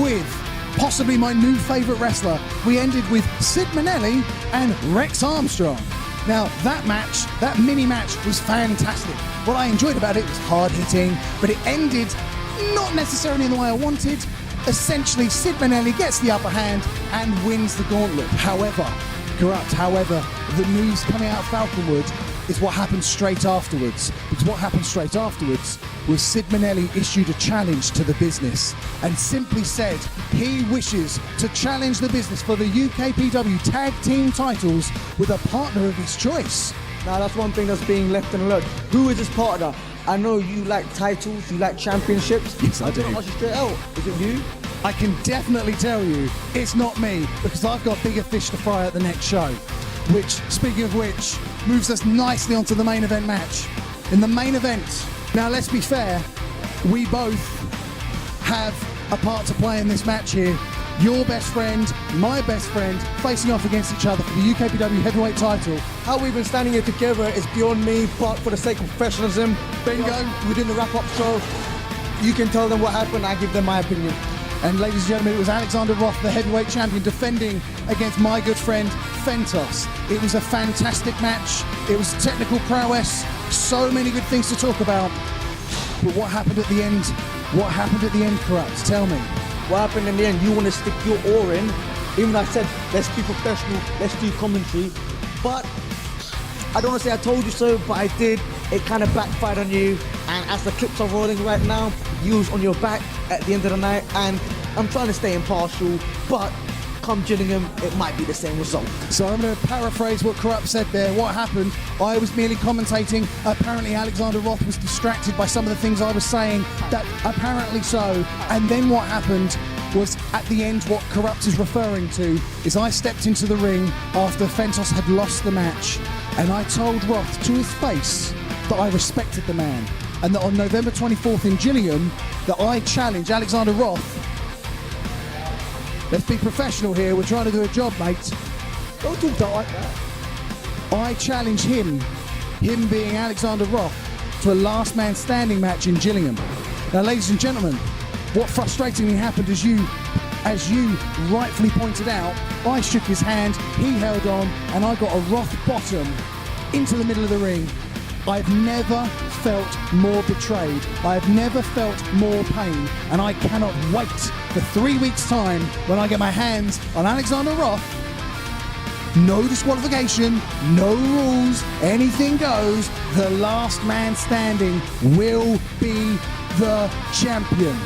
with possibly my new favourite wrestler. We ended with Sid Manelli and Rex Armstrong. Now, that match, that mini match was fantastic. What I enjoyed about it was hard hitting, but it ended not necessarily in the way I wanted. Essentially, Sid Manelli gets the upper hand and wins the gauntlet. However, the news coming out of Falconwood is what happened straight afterwards. Because what happened straight afterwards was Sid Manelli issued a challenge to the business and simply said he wishes to challenge the business for the UKPW Tag Team titles with a partner of his choice. Now that's one thing that's being left in the lurch. Who is his partner? I know you like titles, you like championships. Yes, I do. I'll ask you straight out. Is it you? I can definitely tell you it's not me because I've got bigger fish to fry at the next show. Which, speaking of which, moves us nicely onto the main event match. In the main event, now let's be fair, we both have a part to play in this match here. Your best friend, my best friend, facing off against each other for the UKPW heavyweight title. How we've been standing here together is beyond me, but for the sake of professionalism, bingo, within the wrap-up show, you can tell them what happened, I give them my opinion. And ladies and gentlemen, it was Alexander Roth, the heavyweight champion, defending against my good friend, Fentos. It was a fantastic match. It was technical prowess. So many good things to talk about. But what happened at the end? What happened at the end, Corrupt? Tell me. What happened in the end? You want to stick your oar in. Even though I said, let's be professional, let's do commentary. But I don't want to say I told you so, but I did. It kind of backfired on you. And as the clips are rolling right now, you was on your back at the end of the night. And I'm trying to stay impartial, but come Gillingham, it might be the same result. So I'm going to paraphrase what Corrupt said there. What happened? I was merely commentating. Apparently Alexander Roth was distracted by some of the things I was saying. That apparently so. And then what happened? was at the end what Corrupt is referring to, is I stepped into the ring after Fentos had lost the match, and I told Roth to his face that I respected the man, and that on November 24th in Gillingham, that I challenge Alexander Roth. Let's be professional here, we're trying to do a job, mate. Don't talk that like that. I challenge him being Alexander Roth, to a last man standing match in Gillingham. Now, ladies and gentlemen, what frustratingly happened, as you rightfully pointed out, I shook his hand, he held on, and I got a Roth bottom into the middle of the ring. I've never felt more betrayed. I've never felt more pain, and I cannot wait for 3 weeks' time when I get my hands on Alexander Roth. No disqualification, no rules, anything goes. The last man standing will be the champion.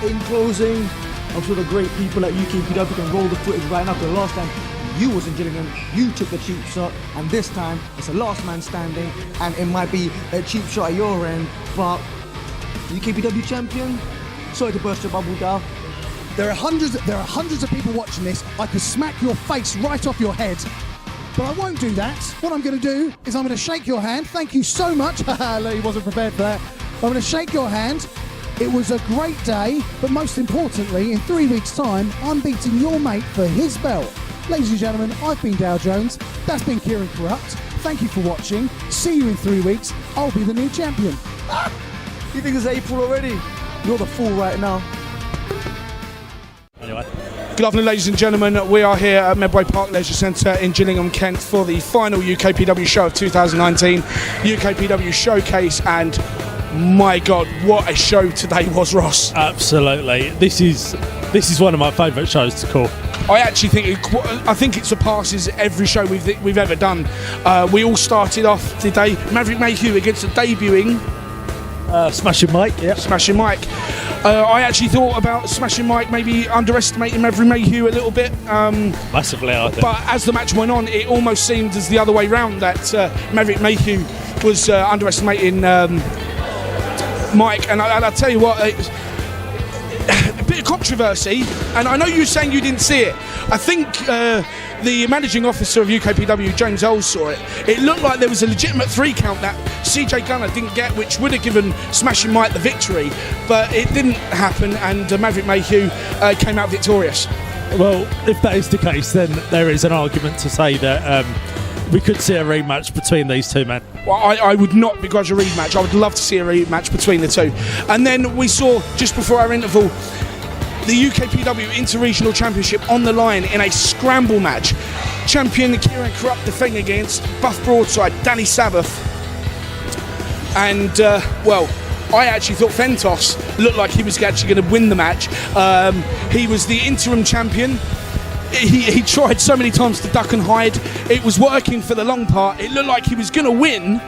In closing, I'm sure the great people at UKPW can roll the footage right now, because the last time you was in Gillingham, you took the cheap shot, and this time it's a last man standing, and it might be a cheap shot at your end, but UKPW champion, sorry to burst your bubble, Dal. There are hundreds of people watching this. I could smack your face right off your head, but I won't do that. What I'm going to do is I'm going to shake your hand. Thank you so much. He wasn't prepared for that. I'm going to shake your hand. It was a great day, but most importantly, in 3 weeks' time, I'm beating your mate for his belt. Ladies and gentlemen, I've been Dow Jones. That's been Kieran Corrupt. Thank you for watching. See you in 3 weeks. I'll be the new champion. You think it's April already? You're the fool right now. Anyway. Good afternoon, ladies and gentlemen. We are here at Medway Park Leisure Centre in Gillingham, Kent, for the final UKPW show of 2019, UKPW Showcase, and my God, what a show today was, Ross. Absolutely. This is one of my favourite shows to call. I actually think it surpasses every show we've ever done. We all started off today, Maverick Mayhew against the debuting Smashing Mike, yeah. Smashing Mike. I actually thought about Smashing Mike maybe underestimating Maverick Mayhew a little bit. Massively, I think. But as the match went on, it almost seemed as the other way round, that Maverick Mayhew was underestimating Mike. And I'll tell you what, a bit of controversy, and I know you're saying you didn't see it. I think the managing officer of UKPW, James Earls, saw it. It looked like there was a legitimate 3 count that CJ Gunner didn't get, which would have given Smashing Mike the victory, but it didn't happen, and Maverick Mayhew came out victorious. Well, if that is the case, then there is an argument to say that we could see a rematch between these two men. Well, I would not begrudge a rematch. I would love to see a rematch between the two. And then we saw, just before our interval, the UKPW Inter-Regional Championship on the line in a scramble match. Champion Kieran Corrupt defending against Buff Broadside, Danny Sabbath. And, well, I actually thought Fentos looked like he was actually going to win the match. He was the interim champion. He tried so many times to duck and hide. It was working for the long part. It looked like he was going to win.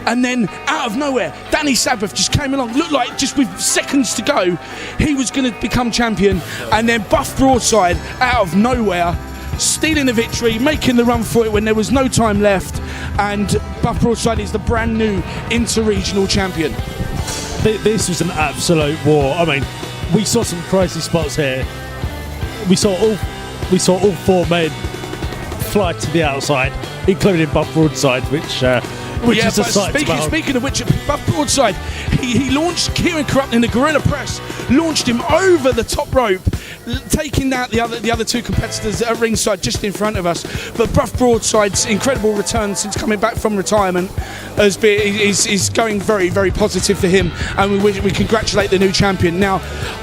And then, out of nowhere, Danny Sabbath just came along. Looked like just with seconds to go, he was going to become champion. And then Buff Broadside, out of nowhere, stealing the victory, making the run for it when there was no time left. And Buff Broadside is the brand new inter-regional champion. This was an absolute war. I mean, we saw some crazy spots here. We saw all 4 men fly to the outside, including Buff Broadside, which is a sight to behold. Speaking of which, Buff Broadside, he launched Kieran Corrupt in the gorilla press, launched him over the top rope, taking out the other 2 competitors at ringside just in front of us. But Buff Broadside's incredible return since coming back from retirement is going very, very positive for him, and we congratulate the new champion. Now,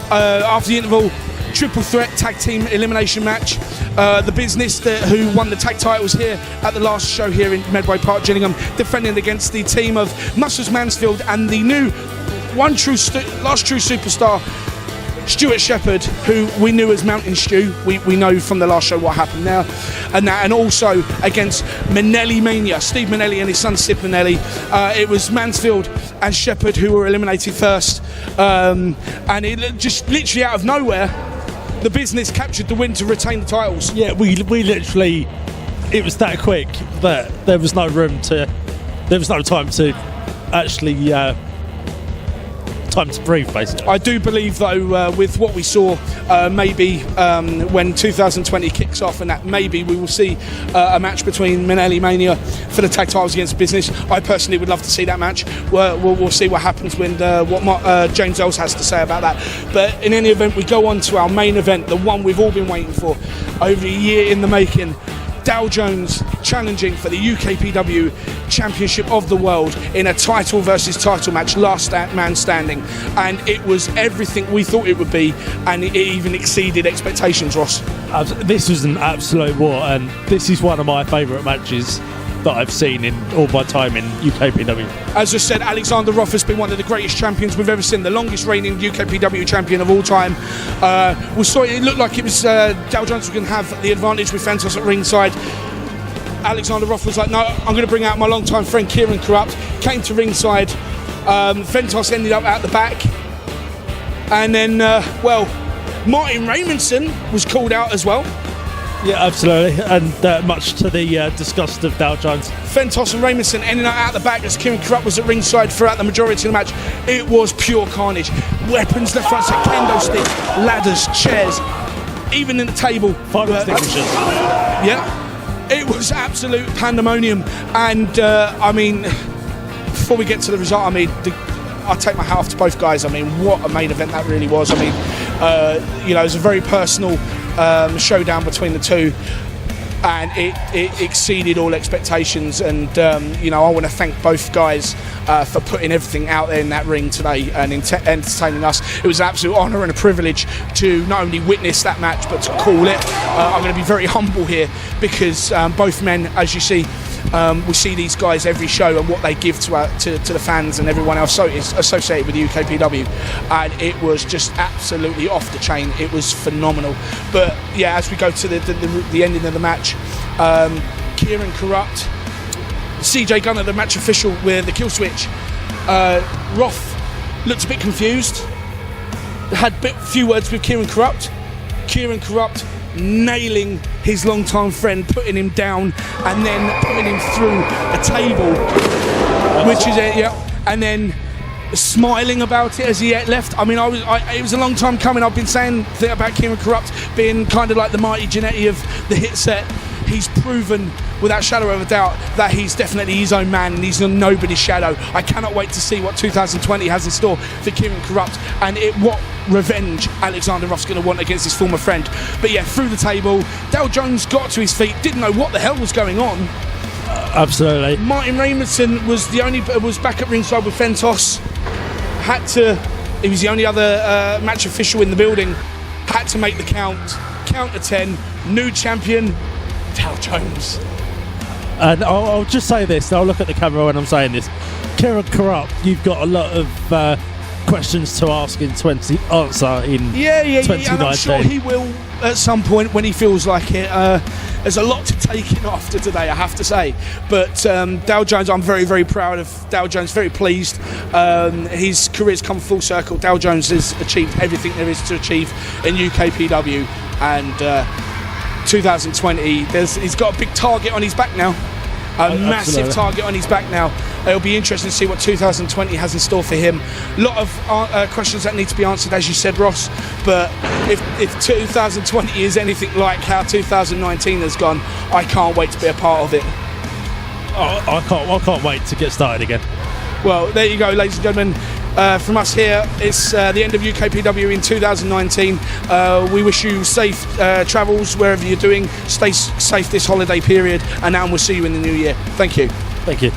after the interval, triple threat tag team elimination match. The Business who won the tag titles here at the last show here in Medway Park, Gillingham, defending against the team of Muscles Mansfield and the new last true superstar, Stuart Shepherd, who we knew as Mountain Stew. We know from the last show what happened now, and also against Manelli Mania, Steve Manelli and his son Sid Manelli. It was Mansfield and Shepherd who were eliminated first, and it just literally out of nowhere, the Business captured the win to retain the titles. Yeah, we literally, it was that quick that there was no time to actually time time to breathe, basically. I do believe, though, with what we saw, maybe when 2020 kicks off, and that maybe we will see a match between Manelli Mania for the tag titles against Business. I personally would love to see that match. We'll see what happens when what James Ells has to say about that. But in any event, we go on to our main event, the one we've all been waiting for, over a year in the making. Dow Jones challenging for the UKPW Championship of the World in a title versus title match, last man standing, and it was everything we thought it would be, and it even exceeded expectations, Ross. This was an absolute war, and this is one of my favourite matches that I've seen in all my time in UKPW. As I said, Alexander Roth has been one of the greatest champions we've ever seen, the longest reigning UKPW champion of all time. We saw it looked like it was Dow Jones was going to have the advantage with Fentos at ringside. Alexander Roth was like, no, I'm going to bring out my longtime friend Kieran Corrupt. Came to ringside. Fentos ended up out the back. And then, Martin Raymondson was called out as well. Yeah, absolutely, and much to the disgust of Dow Jones. Fentos and Raymondson ending up out the back as Kieran Corrupt was at ringside throughout the majority of the match. It was pure carnage. Weapons left, right, side, kendo stick, ladders, chairs, even in the table. Fire extinguishers. Yeah, it was absolute pandemonium. And I mean, before we get to the result, I mean, I take my hat off to both guys. I mean, what a main event that really was. I mean, it was a very personal showdown between the two, and it exceeded all expectations. And I want to thank both guys for putting everything out there in that ring today and entertaining us. It was an absolute honour and a privilege to not only witness that match but to call it. I'm going to be very humble here because both men, as you see, we see these guys every show and what they give to the fans and everyone else is associated with the UKPW, and it was just absolutely off the chain. It was phenomenal. But yeah, as we go to the ending of the match, Kieran Corrupt, CJ Gunner, the match official with the kill switch, Roth looked a bit confused, had a few words with Kieran Corrupt. Kieran Corrupt nailing his longtime friend, putting him down and then putting him through a table, which is it, yeah, and then smiling about it as he left. I mean, it was a long time coming. I've been saying about Kieran Corrupt being kind of like the mighty Jannetty of the hit set. He's proven without shadow of a doubt that he's definitely his own man and he's on nobody's shadow. I cannot wait to see what 2020 has in store for Kieran Corrupt and what revenge Alexander Roth's going to want against his former friend. But yeah, through the table, Dow Jones got to his feet, didn't know what the hell was going on. Absolutely. Martin Raymondson was back at ringside with Fentos. He was the only other match official in the building. Had to make the count to 10. New champion, Dow Jones. And I'll just say this, I'll look at the camera when I'm saying this. Kieran Corrupt, you've got a lot of questions to ask in 2019. Yeah, and I'm sure he will at some point when he feels like it. There's a lot to take in after today, I have to say. But Dow Jones, I'm very, very proud of Dow Jones, very pleased. His career's come full circle. Dow Jones has achieved everything there is to achieve in UKPW, and 2020, he's got a big target on his back now. Massive target on his back now. It'll be interesting to see what 2020 has in store for him. A lot of questions that need to be answered, as you said, Ross. But if 2020 is anything like how 2019 has gone, I can't wait to be a part of it. I can't wait to get started again. Well, there you go, ladies and gentlemen. From us here, it's the end of UKPW in 2019. We wish you safe travels wherever you're doing. Stay safe this holiday period, and now we'll see you in the new year. Thank you. Thank you.